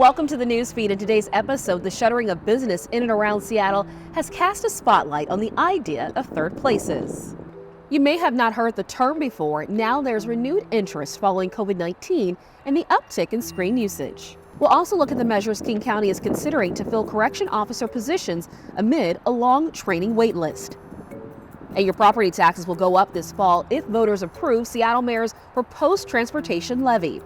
Welcome to the Newsfeed. In today's episode, the shuttering of business in and around Seattle has cast a spotlight on the idea of third places. You may have not heard the term before. Now there's renewed interest following COVID-19 and the uptick in screen usage. We'll also look at the measures King County is considering to fill correction officer positions amid a long training wait list. And your property taxes will go up this fall if voters approve Seattle Mayor's proposed transportation levy.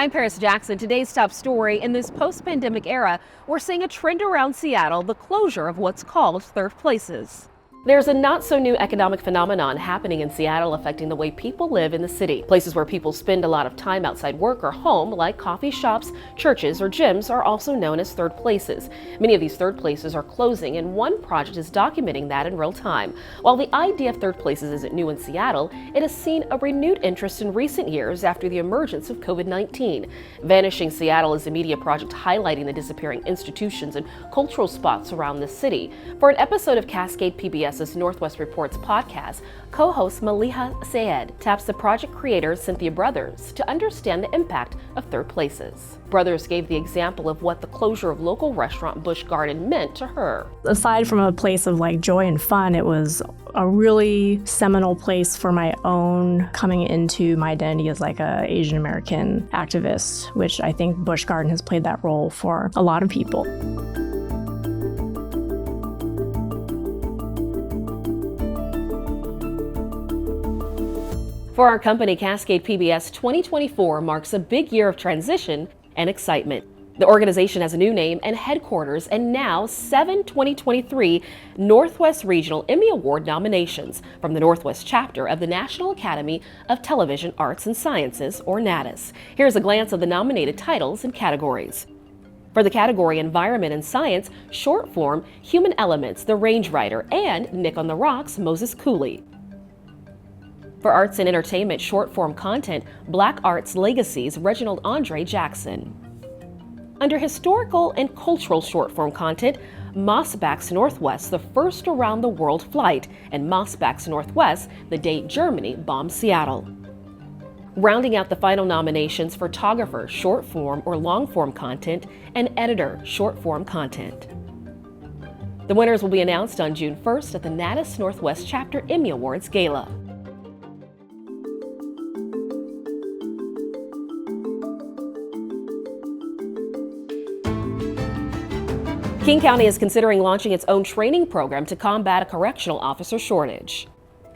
I'm Paris Jackson. Today's top story: in this post-pandemic era, we're seeing a trend around Seattle, the closure of what's called third places. There's a not-so-new economic phenomenon happening in Seattle affecting the way people live in the city. Places where people spend a lot of time outside work or home, like coffee shops, churches, or gyms, are also known as third places. Many of these third places are closing, and one project is documenting that in real time. While the idea of third places isn't new in Seattle, it has seen a renewed interest in recent years after the emergence of COVID-19. Vanishing Seattle is a media project highlighting the disappearing institutions and cultural spots around the city. For an episode of Cascade PBS's Northwest Reports podcast, co-host Maliha Sayed taps the project creator Cynthia Brothers to understand the impact of third places. Brothers gave the example of what the closure of local restaurant Busch Garden meant to her. Aside from a place of joy and fun, it was a really seminal place for my own coming into my identity as a Asian American activist, which I think Busch Garden has played that role for a lot of people. For our company, Cascade PBS, 2024 marks a big year of transition and excitement. The organization has a new name and headquarters, and now 7 2023 Northwest Regional Emmy Award nominations from the Northwest chapter of the National Academy of Television Arts and Sciences, or NATAS. Here's a glance of the nominated titles and categories. For the category Environment and Science, short form Human Elements, The Range Rider, and Nick on the Rocks, Moses Cooley. For Arts and Entertainment short-form content, Black Arts Legacies, Reginald Andre Jackson. Under Historical and Cultural short-form content, Mossbach's Northwest, the first around-the-world flight, and Mossbach's Northwest, the day Germany bombed Seattle. Rounding out the final nominations, Photographer, short-form or long-form content, and Editor, short-form content. The winners will be announced on June 1st at the NATAS Northwest Chapter Emmy Awards Gala. King County is considering launching its own training program to combat a correctional officer shortage.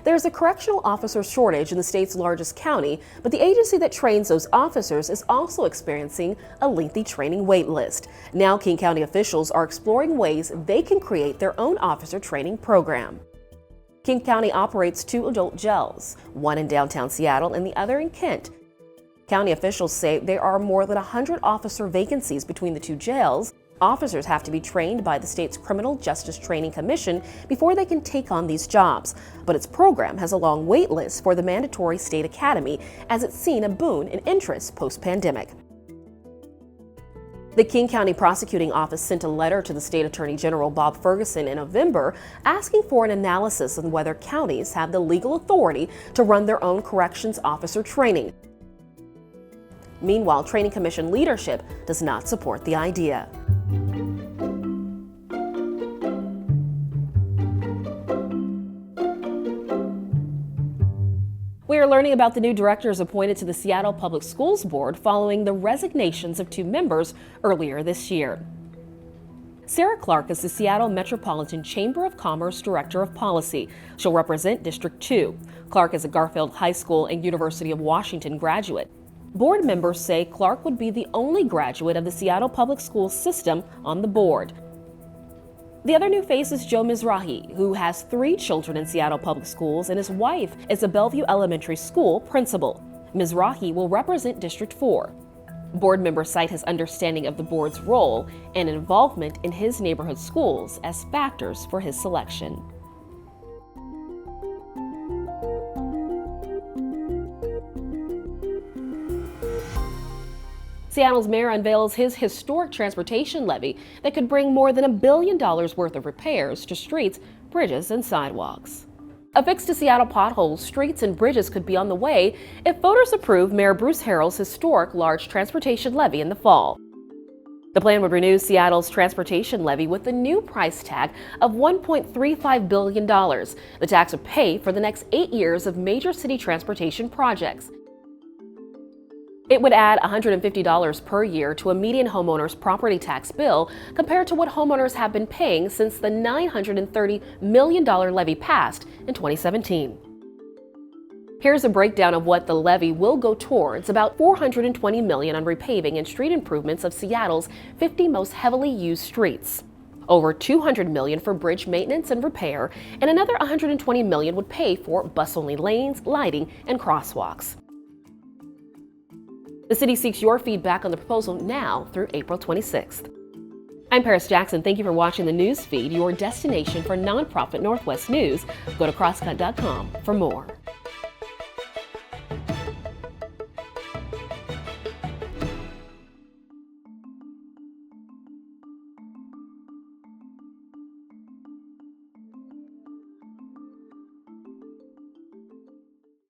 There's a correctional officer shortage in the state's largest county, but the agency that trains those officers is also experiencing a lengthy training wait list. Now King County officials are exploring ways they can create their own officer training program. King County operates 2 adult jails, one in downtown Seattle and the other in Kent. County officials say there are more than 100 officer vacancies between the 2 jails. Officers have to be trained by the state's Criminal Justice Training Commission before they can take on these jobs. But its program has a long wait list for the mandatory state academy, as it's seen a boon in interest post-pandemic. The King County Prosecuting Office sent a letter to the State Attorney General Bob Ferguson in November asking for an analysis on whether counties have the legal authority to run their own corrections officer training. Meanwhile, Training Commission leadership does not support the idea. We are learning about the new directors appointed to the Seattle Public Schools Board following the resignations of 2 members earlier this year. Sarah Clark is the Seattle Metropolitan Chamber of Commerce Director of Policy. She'll represent District 2. Clark is a Garfield High School and University of Washington graduate. Board members say Clark would be the only graduate of the Seattle Public Schools system on the board. The other new face is Joe Mizrahi, who has 3 children in Seattle Public Schools, and his wife is a Bellevue Elementary School principal. Mizrahi will represent District 4. Board members cite his understanding of the board's role and involvement in his neighborhood schools as factors for his selection. Seattle's mayor unveils his historic transportation levy that could bring more than $1 billion worth of repairs to streets, bridges, and sidewalks. A fix to Seattle potholes, streets, and bridges could be on the way if voters approve Mayor Bruce Harrell's historic large transportation levy in the fall. The plan would renew Seattle's transportation levy with a new price tag of $1.35 billion. The tax would pay for the next 8 years of major city transportation projects. It would add $150 per year to a median homeowner's property tax bill compared to what homeowners have been paying since the $930 million levy passed in 2017. Here's a breakdown of what the levy will go towards: about $420 million on repaving and street improvements of Seattle's 50 most heavily used streets. Over $200 million for bridge maintenance and repair, and another $120 million would pay for bus-only lanes, lighting, and crosswalks. The city seeks your feedback on the proposal now through April 26th. I'm Paris Jackson. Thank you for watching the Newsfeed, your destination for nonprofit Northwest news. Go to crosscut.com for more.